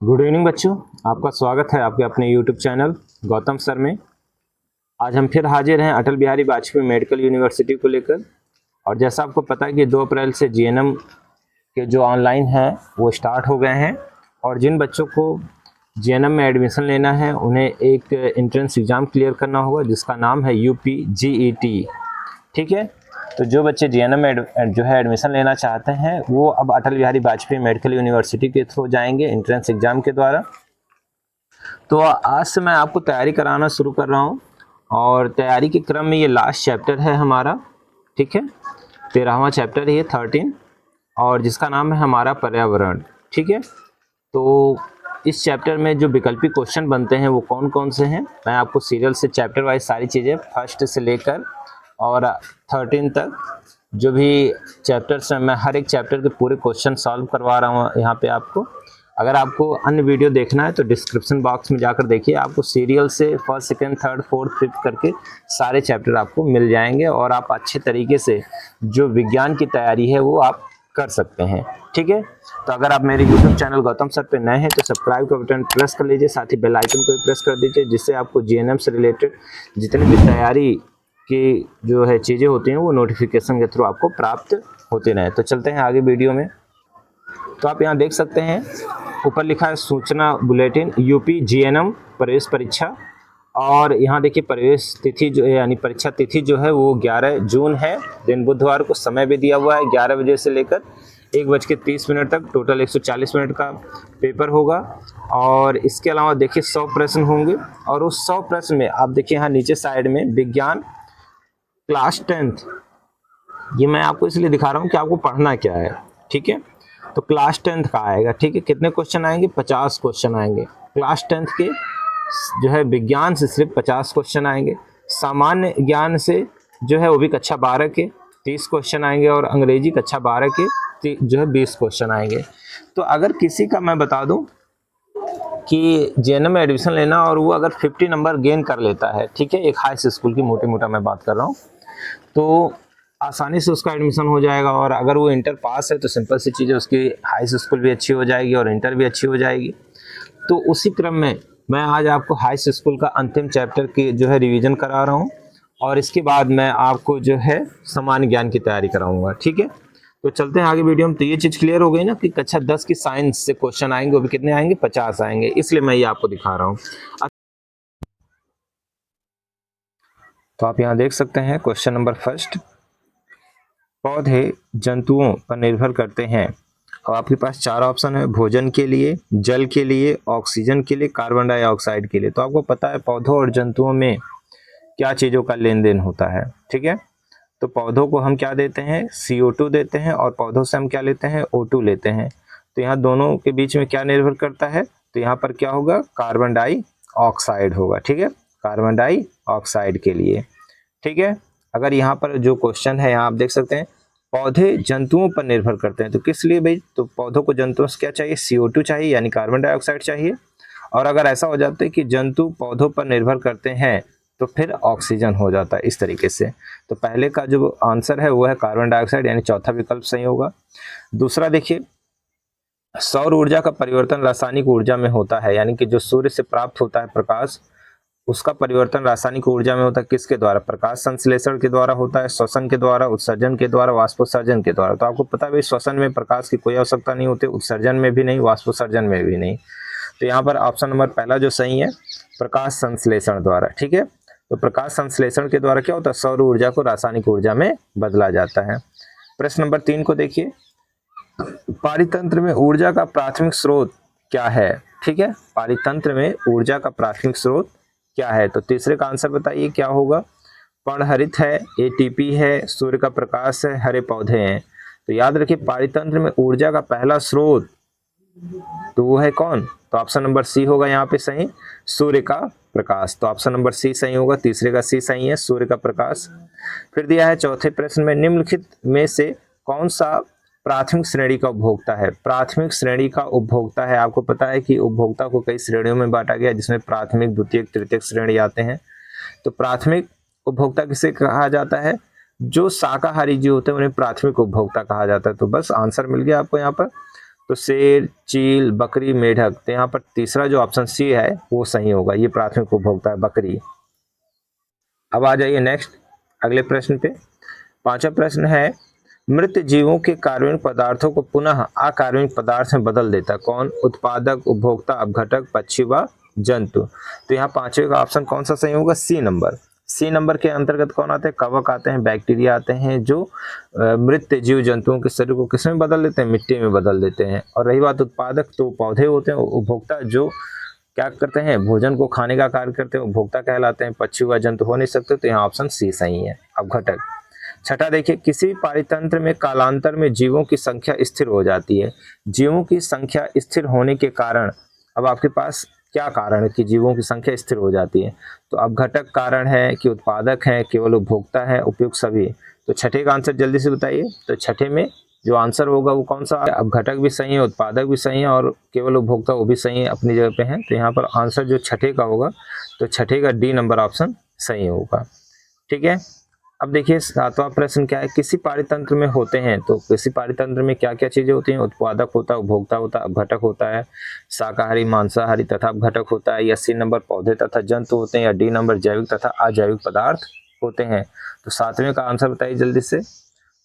Good evening बच्चों, आपका स्वागत है आपके अपने यूट्यूब चैनल गौतम सर में। आज हम फिर हाजिर हैं अटल बिहारी वाजपेयी मेडिकल यूनिवर्सिटी को लेकर। और जैसा आपको पता है कि 2 अप्रैल से जीएनएम के जो ऑनलाइन हैं वो स्टार्ट हो गए हैं। और जिन बच्चों को जीएनएम में एडमिशन लेना है उन्हें एक एंट्रेंस एग्ज़ाम क्लियर करना होगा जिसका नाम है यूपीजीईटी। ठीक है, तो जो बच्चे जीएनएम में जो है एडमिशन लेना चाहते हैं वो अब अटल बिहारी वाजपेयी मेडिकल यूनिवर्सिटी के थ्रू जाएंगे एंट्रेंस एग्ज़ाम के द्वारा। तो आज से मैं आपको तैयारी कराना शुरू कर रहा हूँ और तैयारी के क्रम में ये लास्ट चैप्टर है हमारा। ठीक है, 13वां चैप्टर है ये 13, और जिसका नाम है हमारा पर्यावरण। ठीक है, तो इस चैप्टर में जो विकल्पी क्वेश्चन बनते हैं वो कौन कौन से हैं, मैं आपको सीरियल से चैप्टर वाइज सारी चीज़ें फर्स्ट से लेकर और 13 तक जो भी चैप्टर्स हैं मैं हर एक चैप्टर के पूरे क्वेश्चन सॉल्व करवा रहा हूँ यहाँ पे आपको। अगर आपको अन्य वीडियो देखना है तो डिस्क्रिप्शन बॉक्स में जाकर देखिए, आपको सीरियल से first second third fourth fifth करके सारे चैप्टर आपको मिल जाएंगे और आप अच्छे तरीके से जो विज्ञान की तैयारी है वो आप कर सकते हैं। ठीक है, तो अगर आप मेरे यूट्यूब चैनल गौतम सर पे नए हैं तो सब्सक्राइब का बटन प्रेस कर लीजिए, साथ ही बेल आइकन को भी प्रेस कर दीजिए जिससे आपको जीएनएम से रिलेटेड जितनी भी तैयारी की जो है चीज़ें होती हैं वो नोटिफिकेशन के थ्रू आपको प्राप्त होती रहे। तो चलते हैं आगे वीडियो में। तो आप यहाँ देख सकते हैं ऊपर लिखा है सूचना बुलेटिन यूपी जीएनएम प्रवेश परीक्षा, और यहाँ देखिए प्रवेश तिथि जो है यानी परीक्षा तिथि जो है वो 11 जून है, दिन बुधवार को। समय भी दिया हुआ है 11 बजे से लेकर 1:30 तक, टोटल 140 मिनट का पेपर होगा। और इसके अलावा देखिए 100 प्रश्न होंगे, और उस 100 प्रश्न में आप देखिए यहाँ नीचे साइड में विज्ञान क्लास 10th, ये मैं आपको इसलिए दिखा रहा हूँ कि आपको पढ़ना क्या है। ठीक है, तो क्लास 10th का आएगा। ठीक है, कितने क्वेश्चन आएंगे? 50 क्वेश्चन आएंगे। क्लास 10th के जो है विज्ञान से सिर्फ 50 क्वेश्चन आएंगे, सामान्य ज्ञान से जो है वो भी कक्षा 12 के 30 क्वेश्चन आएंगे, और अंग्रेजी कक्षा 12 के जो है 20 क्वेश्चन आएंगे। तो अगर किसी का मैं बता दूं कि जेएनएम में एडमिशन लेना और वो अगर 50 नंबर गेन कर लेता है, ठीक है, एक हाई स्कूल की मोटी मोटा मैं बात कर रहा हूँ, तो आसानी से उसका एडमिशन हो जाएगा। और अगर वो इंटर पास है तो सिंपल सी चीज़ है, उसकी हाई स्कूल भी अच्छी हो जाएगी और इंटर भी अच्छी हो जाएगी। तो उसी क्रम में मैं आज आपको हाई स्कूल का अंतिम चैप्टर की जो है रिवीजन करा रहा हूँ, और इसके बाद मैं आपको जो है सामान्य ज्ञान की तैयारी कराऊंगा। ठीक है, तो चलते हैं आगे वीडियो में। तो ये चीज़ क्लियर हो गई ना कि कक्षा 10 की साइंस से क्वेश्चन आएंगे, वो भी कितने आएंगे? 50 आएंगे, इसलिए मैं ये आपको दिखा रहा हूँ। तो आप यहाँ देख सकते हैं क्वेश्चन नंबर फर्स्ट, पौधे जंतुओं पर निर्भर करते हैं, और आपके पास 4 ऑप्शन है, भोजन के लिए, जल के लिए, ऑक्सीजन के लिए, कार्बन डाइऑक्साइड के लिए। तो आपको पता है पौधों और जंतुओं में क्या चीज़ों का लेन देन होता है। ठीक है, तो पौधों को हम क्या देते हैं? CO2 देते हैं, और पौधों से हम क्या लेते हैं? O2 लेते हैं। तो यहाँ दोनों के बीच में क्या निर्भर करता है? तो यहाँ पर क्या होगा? कार्बन डाइऑक्साइड होगा। ठीक है, कार्बन डाइऑक्साइड के लिए। ठीक है, अगर यहाँ पर जो क्वेश्चन है यहाँ आप देख सकते हैं पौधे जंतुओं पर निर्भर करते हैं, तो किस लिए भाई? तो पौधों को जंतुओं से क्या चाहिए? CO2 चाहिए, यानी कार्बन डाइऑक्साइड चाहिए। और अगर ऐसा हो जाता है कि जंतु पौधों पर निर्भर करते हैं तो फिर ऑक्सीजन हो जाता है इस तरीके से। तो पहले का जो आंसर है वो है कार्बन डाइऑक्साइड, यानी चौथा विकल्प सही होगा। दूसरा देखिए, सौर ऊर्जा का परिवर्तन रासायनिक ऊर्जा में होता है, यानी कि जो सूर्य से प्राप्त होता है प्रकाश, उसका परिवर्तन रासायनिक ऊर्जा में होता है किसके द्वारा? प्रकाश संश्लेषण के द्वारा होता है, श्वसन के द्वारा, उत्सर्जन के द्वारा, वाष्पोत्सर्जन के द्वारा। तो आपको पता है भाई श्वसन में प्रकाश की कोई आवश्यकता नहीं होती, उत्सर्जन में भी नहीं, वाष्पोत्सर्जन में भी नहीं। तो यहाँ पर ऑप्शन नंबर पहला जो सही है, प्रकाश संश्लेषण द्वारा। ठीक है, तो प्रकाश संश्लेषण के द्वारा क्या होता है? सौर ऊर्जा को रासायनिक ऊर्जा में बदला जाता है। प्रश्न नंबर 3 को देखिए, पारितंत्र में ऊर्जा का प्राथमिक स्रोत क्या है? ठीक है, पारितंत्र में ऊर्जा का प्राथमिक स्रोत क्या है? तो तीसरे का आंसर बताइए क्या होगा? पर्णहरित है, ATP है, सूर्य का प्रकाश है, हरे पौधे हैं। तो याद रखिए पारितंत्र में ऊर्जा का पहला स्रोत तो वो है कौन? तो ऑप्शन नंबर सी होगा यहाँ पे सही, सूर्य का प्रकाश। तो ऑप्शन नंबर सी सही होगा, तीसरे का सी सही है, सूर्य का प्रकाश। फिर दिया है चौथे प्रश्न में, निम्नलिखित में से कौन सा प्राथमिक श्रेणी का उपभोक्ता है? प्राथमिक श्रेणी का उपभोक्ता है, आपको पता है कि उपभोक्ता को कई श्रेणियों में बांटा गया जिसमें प्राथमिक, द्वितीयक, तृतीयक श्रेणी आते हैं। तो प्राथमिक उपभोक्ता किसे कहा जाता है? जो शाकाहारी जीव होते हैं उन्हें प्राथमिक उपभोक्ता कहा जाता है। तो बस आंसर मिल गया आपको यहाँ पर। तो शेर, चील, बकरी, मेढक। तो यहाँ पर तीसरा जो ऑप्शन सी है वो सही होगा, ये प्राथमिक उपभोक्ता है बकरी। अब आ जाइए नेक्स्ट अगले प्रश्न पे। पांचवा प्रश्न है, मृत जीवों के कार्बनिक पदार्थों को पुनः अकार्बनिक पदार्थ में बदल देता है कौन? उत्पादक, उपभोक्ता, अपघटक, पक्षी व जंतु। तो यहाँ पांचवे का ऑप्शन कौन सा सही होगा? सी नंबर। सी नंबर के अंतर्गत कौन आते हैं? कवक आते हैं, बैक्टीरिया आते हैं, जो मृत जीव जंतुओं के शरीर को किसमें बदल देते हैं? मिट्टी में बदल देते हैं। और रही बात उत्पादक, तो पौधे होते हैं। उपभोक्ता जो क्या करते हैं? भोजन को खाने का कार्य करते हैं, उपभोक्ता कहलाते हैं। पक्षी व जंतु हो नहीं सकते, तो यहाँ ऑप्शन सी सही है, अपघटक। छठा देखिए, किसी पारितंत्र में कालांतर में जीवों की संख्या स्थिर हो जाती है। जीवों की संख्या स्थिर होने के कारण, अब आपके पास क्या कारण है कि जीवों की संख्या स्थिर हो जाती है? तो अपघटक कारण है कि उत्पादक है, केवल उपभोक्ता है, उपयुक्त सभी। तो छठे का आंसर जल्दी से बताइए। तो छठे में जो आंसर होगा वो कौन सा है? अपघटक भी सही है, उत्पादक भी सही है, और केवल उपभोक्ता वो भी सही है, अपनी जगह पे है। तो यहाँ पर आंसर जो छठे का होगा, तो छठे का डी नंबर ऑप्शन सही होगा। ठीक है। अब देखिए सातवां प्रश्न क्या है? किसी पारितंत्र में होते हैं, तो किसी पारितंत्र में क्या क्या चीजें होती हैं? उत्पादक होता है, उपभोक्ता होता है, अपघटक होता है, शाकाहारी, मांसाहारी तथा अपघटक होता है, या सी नंबर पौधे तथा जंतु होते हैं, या डी नंबर जैविक तथा अजैविक पदार्थ होते हैं। तो सातवें का आंसर बताइए जल्दी से।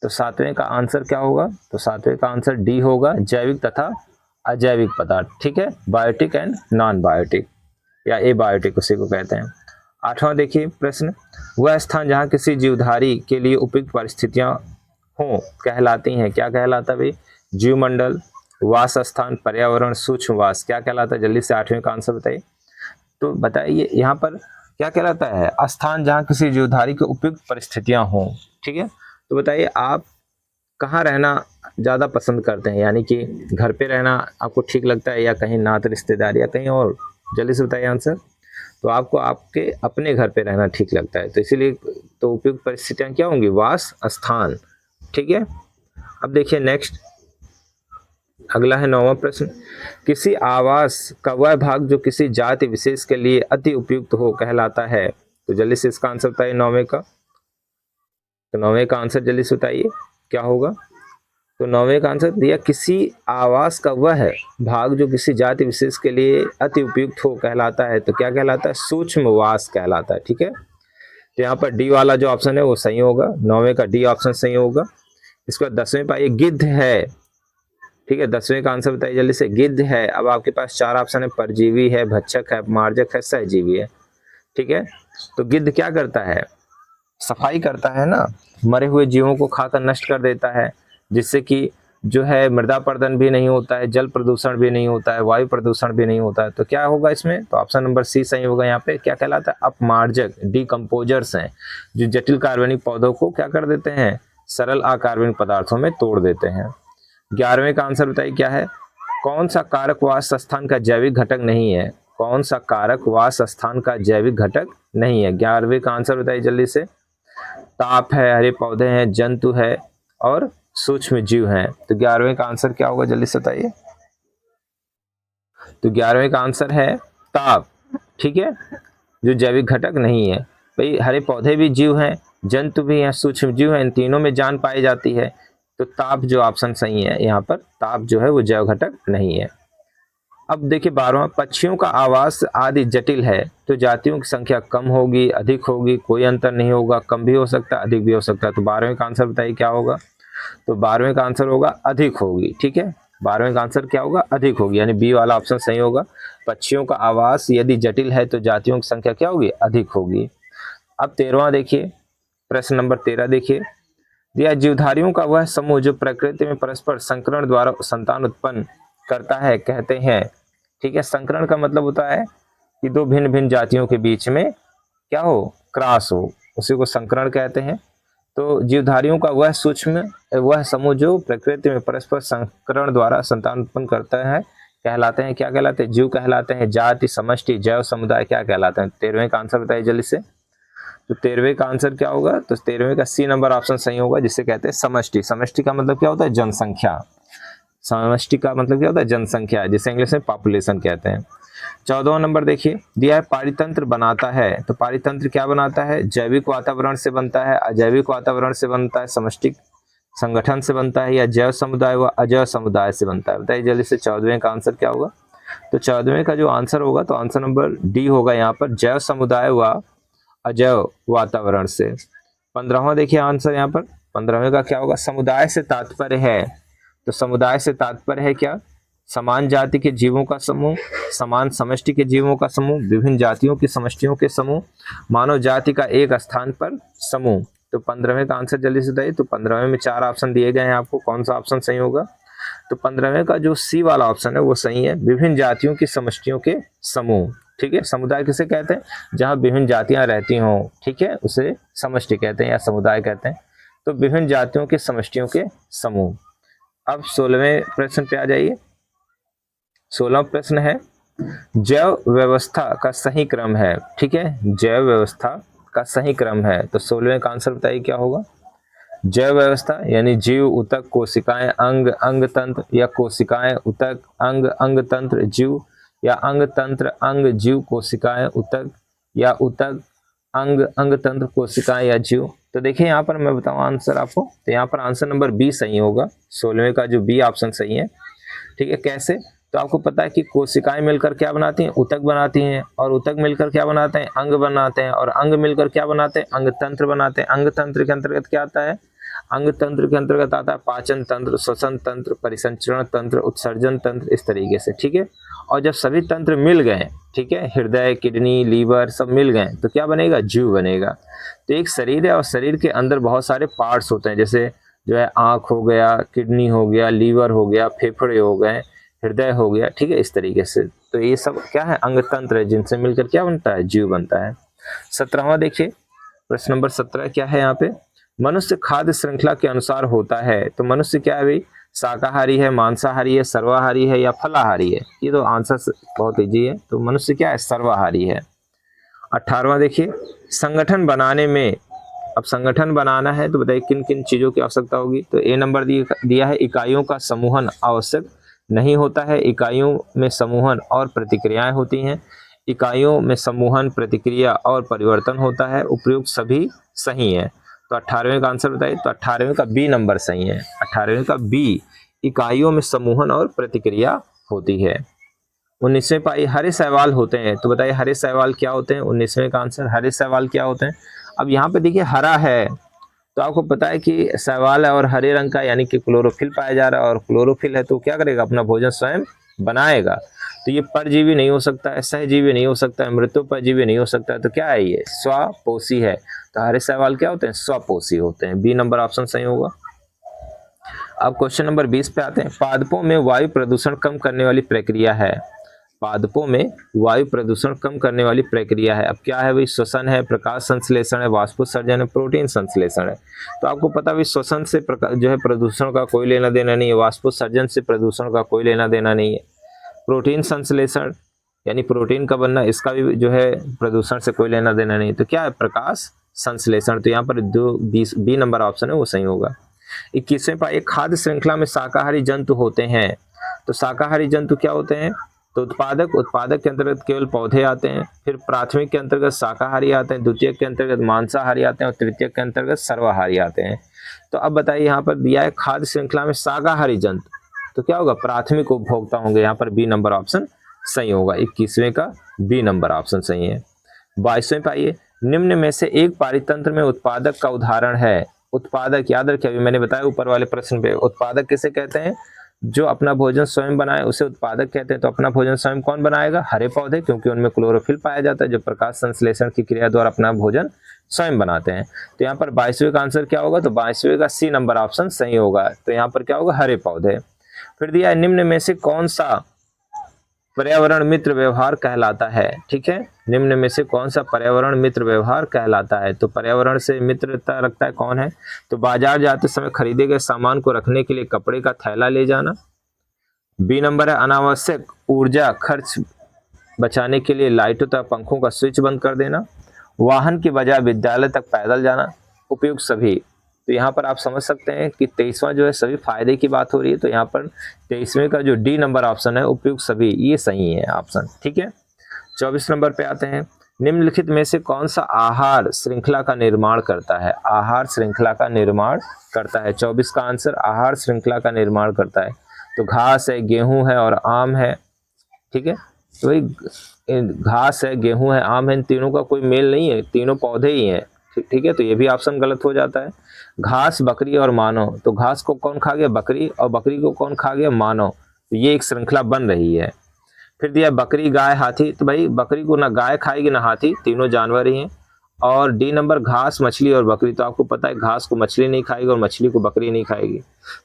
तो सातवें का आंसर क्या होगा? तो सातवें का आंसर डी होगा, जैविक तथा अजैविक पदार्थ। ठीक है, बायोटिक एंड नॉन बायोटिक, या ए बायोटिक उसी को कहते हैं। आठवां देखिए प्रश्न, वह स्थान जहाँ किसी जीवधारी के लिए उपयुक्त परिस्थितियां हों कहलाती हैं, क्या कहलाता है भाई? जीवमंडल, वास स्थान, पर्यावरण, सूक्ष्म वास, क्या कहलाता है? जल्दी से आठवें का आंसर बताइए। तो बताइए यहाँ पर क्या कहलाता है? स्थान जहाँ किसी जीवधारी की उपयुक्त परिस्थितियां हों। ठीक है, तो बताइए आप कहाँ रहना ज़्यादा पसंद करते हैं, यानी कि घर पे रहना आपको ठीक लगता है, या कहीं नात रिश्तेदार, या कहीं और? जल्दी से बताइए आंसर। तो आपको आपके अपने घर पे रहना ठीक लगता है, तो इसीलिए तो उपयुक्त परिस्थितियां क्या होंगी? वास स्थान। ठीक है। अब देखिए नेक्स्ट अगला है नौवां प्रश्न, किसी आवास का वह भाग जो किसी जाति विशेष के लिए अति उपयुक्त हो कहलाता है। तो जल्दी से इसका आंसर बताइए नौवें का। तो नौवें का आंसर जल्दी से बताइए क्या होगा? तो नौवें का आंसर दिया, किसी आवास का वह भाग जो किसी जाति विशेष के लिए अति उपयुक्त हो कहलाता है। तो क्या कहलाता है? सूक्ष्म वास कहलाता है। ठीक है, तो यहाँ पर डी वाला जो ऑप्शन है वो सही होगा, नौवें का डी ऑप्शन सही होगा। इसके बाद दसवें पाइए, गिद्ध है। ठीक है, दसवें का आंसर बताइए जल्दी से। गिद्ध है। अब आपके पास चार ऑप्शन है, परजीवी है, भक्षक है, मार्जक है, सहजीवी है। ठीक है, तो गिद्ध क्या करता है? सफाई करता है ना, मरे हुए जीवों को खाकर नष्ट कर देता है, जिससे कि जो है मृदा पर्दन भी नहीं होता है, जल प्रदूषण भी नहीं होता है, वायु प्रदूषण भी नहीं होता है। तो क्या होगा इसमें? तो ऑप्शन नंबर सी सही होगा। यहाँ पे क्या कहलाता है? अपमार्जक, डिकम्पोजर्स हैं, जो जटिल कार्बनिक पौधों को क्या कर देते हैं? सरल अकार्बनिक पदार्थों में तोड़ देते हैं। 11वें का आंसर बताइए क्या है? कौन सा कारक वास स्थान का जैविक घटक नहीं है? कौन सा कारक वास स्थान का जैविक घटक नहीं है? 11वें का आंसर बताइए जल्दी से। ताप है, हरे पौधे हैं, जंतु है, और सूक्ष्म जीव हैं। तो 11वें का आंसर क्या होगा? जल्दी से बताइए। तो 11वें का आंसर है ताप। ठीक है, जो जैविक घटक नहीं है। भाई हरे पौधे भी जीव हैं, जंतु भी हैं, सूक्ष्म जीव हैं, इन तीनों में जान पाई जाती है। तो ताप जो ऑप्शन सही है यहाँ पर, ताप जो है वो जैव घटक नहीं है। अब देखिए 12वां, पक्षियों का आवास आदि जटिल है, तो जातियों की संख्या कम होगी, अधिक होगी, कोई अंतर नहीं होगा, कम भी हो सकता है, अधिक भी हो सकता है। तो 12वें का आंसर बताइए क्या होगा? तो 12वें का आंसर होगा अधिक होगी। ठीक है, 12वें का आंसर क्या होगा? अधिक होगी, यानी बी वाला ऑप्शन सही होगा। पक्षियों का आवास यदि जटिल है तो जातियों की संख्या क्या होगी? अधिक होगी। अब 13वां देखिए, प्रश्न नंबर 13 देखिए, दिया जीवधारियों का वह समूह जो प्रकृति में परस्पर संकरण द्वारा संतान उत्पन्न करता है कहते हैं। ठीक है, संकरण का मतलब होता है कि दो भिन्न भिन्न जातियों के बीच में क्या हो? क्रॉस हो, उसी को संकरण कहते हैं। तो जीवधारियों का वह समूह जो प्रकृति में परस्पर संकरण द्वारा संतान उत्पन्न करता है कहलाते हैं, क्या कहलाते हैं? जीव कहलाते हैं। जाति, समष्टि, जैव समुदाय क्या कहलाते हैं? 13वें का आंसर बताइए जल्दी से। तो 13वें का आंसर क्या होगा? तो 13वें का सी नंबर ऑप्शन सही होगा, जिसे कहते हैं समष्टि। समष्टि का मतलब क्या होता है? जनसंख्या। समष्टि का मतलब क्या होता है? जनसंख्या, जिसे इंग्लिश में पॉपुलेशन कहते हैं। 14वां नंबर देखिए, दिया है पारितंत्र बनाता है। तो पारितंत्र क्या बनाता है? जैविक वातावरण से बनता है, अजैविक वातावरण से बनता है, समष्टि संगठन से बनता है, या जैव समुदाय व अजैव समुदाय से बनता है? बताइए जल्दी से 14वें का आंसर क्या होगा? तो 14वें का जो आंसर होगा, तो आंसर नंबर डी होगा यहाँ पर, जैव समुदाय व अजैव वातावरण से। 15वां देखिए आंसर यहाँ पर, 15वें का क्या होगा? समुदाय से तात्पर्य है, तो समुदाय से तात्पर्य है क्या? समान जाति के जीवों का समूह, समान समष्टि के जीवों का समूह, विभिन्न जातियों की समष्टियों के समूह, मानव जाति का एक स्थान पर समूह। तो 15वें का आंसर जल्दी से बताइए। तो 15वें में 4 ऑप्शन दिए गए हैं आपको, कौन सा ऑप्शन सही होगा? तो 15वें का जो सी वाला ऑप्शन है वो सही है, विभिन्न जातियों की समष्टियों के समूह। ठीक है, समुदाय किसे कहते हैं? जहाँ विभिन्न जातियां रहती हों, ठीक है, उसे समष्टि कहते हैं या समुदाय कहते हैं। तो विभिन्न जातियों के समष्टियों के समूह। अब 16वें प्रश्न पे आ जाइए। 16वां प्रश्न है, जैव व्यवस्था का सही क्रम है। ठीक है, जैव व्यवस्था का सही क्रम है। तो 16वें का आंसर बताइए क्या होगा? जैव व्यवस्था यानी जीव, ऊतक, कोशिकाएं, अंग, अंग तंत्र, या कोशिकाएं, ऊतक, अंग, अंग तंत्र, जीव, या अंग तंत्र, अंग, जीव, कोशिकाएं, ऊतक, या ऊतक, अंग, अंग तंत्र, कोशिकाएं या जीव। तो देखिए यहाँ पर मैं बताऊं आंसर आपको, तो यहाँ पर आंसर नंबर बी सही होगा, 16वें का जो बी ऑप्शन सही है। ठीक है, कैसे? तो आपको पता है कि कोशिकाएं मिलकर क्या बनाती हैं? ऊतक बनाती हैं, और ऊतक मिलकर क्या बनाते हैं? अंग बनाते हैं, और अंग मिलकर क्या बनाते हैं? अंग तंत्र बनाते हैं। अंग तंत्र के अंतर्गत क्या आता है? अंग तंत्र के अंतर्गत आता है पाचन तंत्र, श्वसन तंत्र, परिसंचरण तंत्र, उत्सर्जन तंत्र, इस तरीके से। ठीक है, और जब सभी तंत्र मिल गए, ठीक है, हृदय, किडनी, लीवर सब मिल गए, तो क्या बनेगा? जीव बनेगा। तो एक शरीर है और शरीर के अंदर बहुत सारे पार्ट्स होते हैं, जैसे जो है आँख हो गया, किडनी हो गया, लीवर हो गया, फेफड़े हो गए, हृदय हो गया। ठीक है, इस तरीके से। तो ये सब क्या है? अंग तंत्र है, जिनसे मिलकर क्या बनता है? जीव बनता है। 17वां देखिए, प्रश्न नंबर 17 क्या है यहाँ पे? मनुष्य खाद्य श्रृंखला के अनुसार होता है। तो मनुष्य क्या है भाई? शाकाहारी है, मांसाहारी है, सर्वाहारी है, या फलाहारी है? ये तो आंसर बहुत इजी है। तो मनुष्य क्या है? सर्वाहारी है। 18वां देखिए, संगठन बनाने में, अब संगठन बनाना है तो बताइए किन किन चीजों की आवश्यकता होगी? तो ए नंबर दिया है, इकाइयों का समूहन आवश्यक नहीं होता है, इकाइयों में समूहन और प्रतिक्रियाएं होती हैं, इकाइयों में समूहन, प्रतिक्रिया और परिवर्तन होता है, उपयुक्त सभी सही है। तो 18वें का आंसर बताइए। तो 18वें का बी नंबर सही है, 18वें का बी, इकाइयों में समूहन और प्रतिक्रिया होती है। 19वें पाई, हरे शैवाल होते हैं। तो बताइए हरे शैवाल क्या होते हैं? 19वें का आंसर, हरे शैवाल क्या होते हैं? अब यहाँ पे देखिए हरा है, तो आपको पता है कि शैवाल है और हरे रंग का, यानी कि क्लोरोफिल पाया जा रहा है, और क्लोरोफिल है तो क्या करेगा? अपना भोजन स्वयं बनाएगा। तो ये परजीवी नहीं हो सकता है, सहजीवी नहीं हो सकता है, मृत्यु परजीवी नहीं हो सकता है, तो क्या है? ये स्वपोषी है। तो हरे शैवाल क्या होते हैं? स्वपोषी होते हैं। बी नंबर ऑप्शन सही होगा। अब क्वेश्चन नंबर 20 पे आते हैं। पादपों में वायु प्रदूषण कम करने वाली प्रक्रिया है। पादपों में वायु प्रदूषण कम करने वाली प्रक्रिया है। अब क्या है भाई? श्वसन है, प्रकाश संश्लेषण है, वाष्पोत्सर्जन है, प्रोटीन संश्लेषण है। तो आपको पता है श्वसन से जो है प्रदूषण का कोई लेना देना नहीं है, वाष्पोत्सर्जन से प्रदूषण का कोई लेना देना नहीं है, प्रोटीन संश्लेषण यानी प्रोटीन का बनना, इसका भी जो है प्रदूषण से कोई लेना देना नहीं। तो क्या है? प्रकाश संश्लेषण। तो यहाँ पर जो बी नंबर ऑप्शन है वो सही होगा। 21वें पाई, खाद्य श्रृंखला में शाकाहारी जंतु होते हैं। तो शाकाहारी जंतु क्या होते हैं? तो उत्पादक के अंतर्गत केवल पौधे आते हैं, फिर प्राथमिक के अंतर्गत शाकाहारी आते हैं, द्वितीयक के अंतर्गत मांसाहारी आते हैं, और तृतीयक के अंतर्गत सर्वाहारी आते हैं। तो अब बताइए, यहाँ पर दिया है खाद्य श्रृंखला में शाकाहारी जंतु, तो क्या होगा? प्राथमिक उपभोक्ता होंगे। यहाँ पर बी नंबर ऑप्शन सही होगा। 21वें का बी नंबर ऑप्शन सही है। 22वें पाइए, निम्न में से एक पारितंत्र में उत्पादक का उदाहरण है। उत्पादक याद रखिए, अभी मैंने बताया ऊपर वाले प्रश्न पे, उत्पादक किसे कहते हैं? जो अपना भोजन स्वयं बनाए उसे उत्पादक कहते हैं। तो अपना भोजन स्वयं कौन बनाएगा? हरे पौधे, क्योंकि उनमें क्लोरोफिल पाया जाता है, जो प्रकाश संश्लेषण की क्रिया द्वारा अपना भोजन स्वयं बनाते हैं। तो यहाँ पर 22वें का आंसर क्या होगा? तो 22वें का सी नंबर ऑप्शन सही होगा। तो यहाँ पर क्या होगा? हरे पौधे। फिर दिया है, निम्न में से कौन सा पर्यावरण मित्र व्यवहार कहलाता है? ठीक है, निम्न में से कौन सा पर्यावरण मित्र व्यवहार कहलाता है? तो पर्यावरण से मित्रता रखता है कौन है? तो बाजार जाते समय खरीदे गए सामान को रखने के लिए कपड़े का थैला ले जाना। बी नंबर है, अनावश्यक ऊर्जा खर्च बचाने के लिए लाइटों तथा पंखों का स्विच बंद कर देना। वाहन की बजाय विद्यालय तक पैदल जाना। उपयुक्त सभी। तो यहाँ पर आप समझ सकते हैं कि 23वां जो है सभी फायदे की बात हो रही है। तो यहाँ पर 23वें का जो डी नंबर ऑप्शन है, उपयुक्त सभी, ये सही है ऑप्शन। ठीक है, 24 नंबर पे आते हैं। निम्नलिखित में से कौन सा आहार श्रृंखला का निर्माण करता है? आहार श्रृंखला का निर्माण करता है। 24 का आंसर आहार श्रृंखला का निर्माण करता है। तो घास है, गेहूं है और आम है। ठीक है, तो भाई घास है, गेहूं है, आम है, इन तीनों का कोई मेल नहीं है, तीनों पौधे ही हैं। ठीक है, तो ये भी ऑप्शन गलत हो जाता है। घास, बकरी और मानव, तो घास को कौन खा गया? बकरी, और बकरी को कौन खा गया? मानव। तो ये एक श्रृंखला बन रही है। फिर दिया बकरी, गाय, हाथी, तो भाई बकरी को ना गाय खाएगी ना हाथी, तीनों जानवर ही हैं। और डी नंबर घास, मछली और बकरी, तो आपको पता है घास को मछली नहीं खाएगी और मछली को बकरी नहीं खाएगी।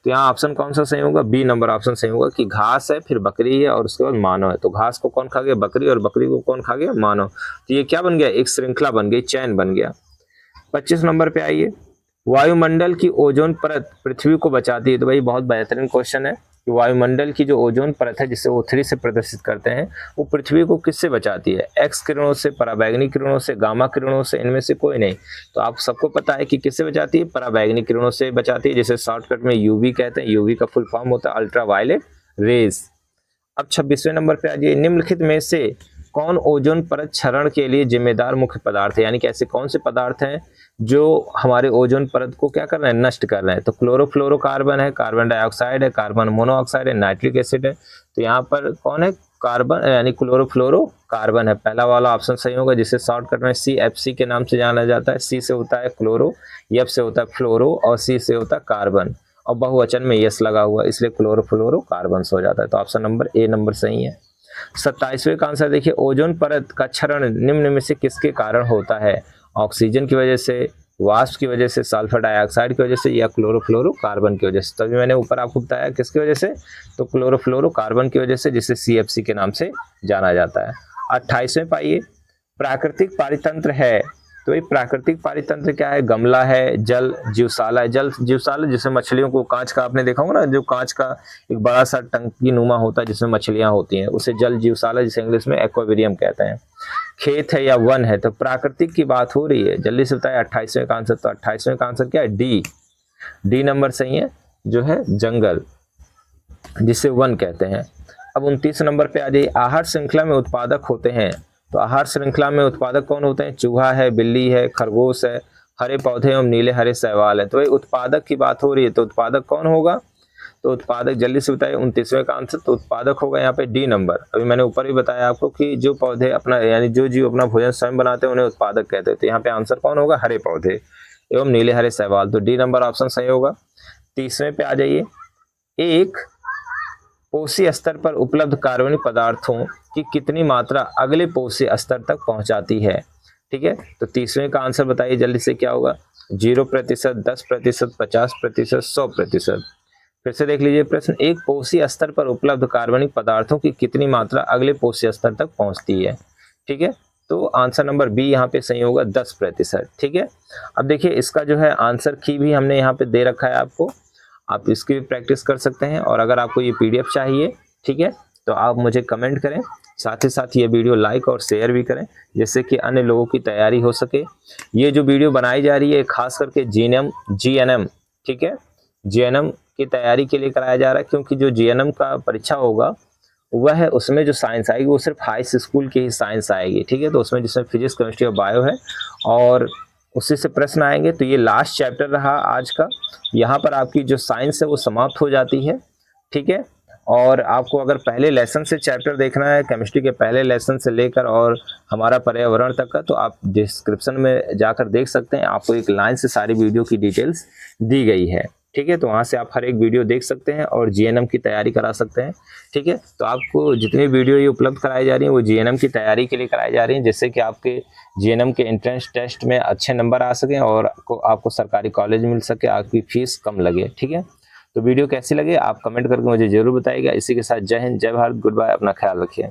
तो यहाँ ऑप्शन कौन सा सही होगा? बी नंबर ऑप्शन सही होगा कि घास है, फिर बकरी है और उसके बाद मानव है। तो घास को कौन खा गया? बकरी, और बकरी को कौन खा गया? मानव। तो ये क्या बन गया? एक श्रृंखला बन गई, चैन बन गया। 25 नंबर पे आइए। वायुमंडल की ओजोन परत पृथ्वी को बचाती है। तो भाई बहुत बेहतरीन क्वेश्चन है कि वायुमंडल की जो ओजोन परत है जिसे O3 से प्रदर्शित करते हैं, वो पृथ्वी को किससे बचाती है? एक्स किरणों से, पराबैंगनी किरणों से, गामा किरणों से, इनमें से कोई नहीं। तो आप सबको पता है कि किससे बचाती है? पराबैंगनी किरणों से बचाती है, जिसे शॉर्टकट में यूवी कहते हैं। यूवी का फुल फॉर्म होता है अल्ट्रा वायलेट रेज। अब 26वें नंबर पे आ जाइए। निम्नलिखित में से कौन ओजोन परत क्षरण के लिए जिम्मेदार मुख्य पदार्थ है? यानी कि ऐसे कौन से पदार्थ हैं जो हमारे ओजोन परत को क्या कर रहे हैं? नष्ट कर रहे हैं। तो क्लोरोफ्लोरोकार्बन है, कार्बन डाइऑक्साइड है, कार्बन मोनोऑक्साइड है, नाइट्रिक एसिड है। तो यहाँ पर कौन है? कार्बन यानी क्लोरोफ्लोरोकार्बन है। पहला वाला ऑप्शन सही होगा, जिसे शॉर्टकट में CFC के नाम से जाना जाता है। C से होता है क्लोरो, F से होता है फ्लोरो और C से होता है कार्बन, और बहुवचन में यस लगा हुआ, इसलिए क्लोरोफ्लोरोकार्बन हो जाता है। तो ऑप्शन नंबर ए नंबर सही है। 27वें का आंसर देखिए। ओजोन परत का क्षरण निम्न में से किसके कारण होता है? ऑक्सीजन की वजह से, वाष्प की वजह से, सल्फर डाइऑक्साइड की वजह से, या क्लोरोफ्लोरोकार्बन की वजह से। तभी मैंने ऊपर आपको बताया किसकी वजह से, तो क्लोरोफ्लोरोकार्बन की वजह से, जिसे CFC के नाम से जाना जाता है। 28वें पाइए। प्राकृतिक पारितंत्र है। तो ये प्राकृतिक पारितंत्र क्या है? गमला है, जल जीवशाला है। जल जीवशाला जिसमें मछलियों को, कांच का आपने देखा होगा ना, जो कांच का एक बड़ा सा टंकी नुमा होता है जिसमें मछलियां होती हैं, उसे जल जीवशाला, जिसे इंग्लिश में एक्वेरियम कहते हैं। खेत है या वन है? तो प्राकृतिक की बात हो रही है। जल्दी से बताए 28वें का आंसर। तो 28वें का आंसर क्या है? डी नंबर सही है, जो है जंगल, जिसे वन कहते हैं। अब 29 नंबर पे आ जाइए। आहार श्रृंखला में उत्पादक होते हैं। तो आहार श्रृंखला में उत्पादक कौन होते हैं? चूहा है, बिल्ली है, खरगोश है, हरे पौधे एवं नीले हरे शैवाल है। तो ये उत्पादक की बात हो रही है, तो उत्पादक कौन होगा? तो उत्पादक जल्दी से बताइए 29वें का आंसर। तो उत्पादक होगा यहाँ पे डी नंबर। अभी मैंने ऊपर भी बताया आपको कि जो पौधे अपना, यानी जो जीव अपना भोजन स्वयं बनाते हैं उन्हें उत्पादक कहते हैं। तो यहाँ पे आंसर कौन होगा? हरे पौधे एवं नीले हरे शैवाल। तो डी नंबर ऑप्शन सही होगा। 30वें पे आ जाइए। एक पोषी स्तर पर उपलब्ध कार्बनिक पदार्थों की कितनी मात्रा अगले पोषी स्तर तक पहुंचाती है? ठीक है, तो 30वें का आंसर बताइए जल्दी से, क्या होगा? 0%, 10%, 50%, 100%। फिर से देख लीजिए प्रश्न। एक पोषी स्तर पर उपलब्ध कार्बनिक पदार्थों की कितनी मात्रा अगले पोषी स्तर तक पहुंचती है? ठीक है, तो आंसर नंबर बी यहाँ पे सही होगा, 10%। ठीक है, अब देखिए इसका जो है आंसर की भी हमने यहाँ पे दे रखा है आपको, आप इसकी भी प्रैक्टिस कर सकते हैं। और अगर आपको ये PDF चाहिए, ठीक है, तो आप मुझे कमेंट करें। साथ ही साथ ये वीडियो लाइक और शेयर भी करें, जिससे कि अन्य लोगों की तैयारी हो सके। ये जो वीडियो बनाई जा रही है खास करके GNM, ठीक है, GNM की तैयारी के लिए कराया जा रहा है, क्योंकि जो GNM का परीक्षा होगा वह है, उसमें जो साइंस आएगी वो सिर्फ हाई स्कूल की ही साइंस आएगी। ठीक है, तो उसमें जिसमें फिजिक्स, केमिस्ट्री और बायो है, और उसी से प्रश्न आएंगे। तो ये लास्ट चैप्टर रहा आज का। यहाँ पर आपकी जो साइंस है वो समाप्त हो जाती है। ठीक है, और आपको अगर पहले लेसन से चैप्टर देखना है, केमिस्ट्री के पहले लेसन से लेकर और हमारा पर्यावरण तक का, तो आप डिस्क्रिप्शन में जाकर देख सकते हैं। आपको एक लाइन से सारी वीडियो की डिटेल्स दी गई है। ठीक है, तो वहाँ से आप हर एक वीडियो देख सकते हैं और GNM की तैयारी करा सकते हैं। ठीक है, तो आपको जितनी वीडियो ये उपलब्ध कराई जा रही है वो GNM की तैयारी के लिए कराई जा रही है, जिससे कि आपके GNM के एंट्रेंस टेस्ट में अच्छे नंबर आ सकें और आपको सरकारी कॉलेज मिल सके, आपकी फीस कम लगे। ठीक है, तो वीडियो कैसी लगे आप कमेंट करके मुझे जरूर बताइएगा। इसी के साथ जय हिंद, जय भारत, गुड बाय, अपना ख्याल रखिए।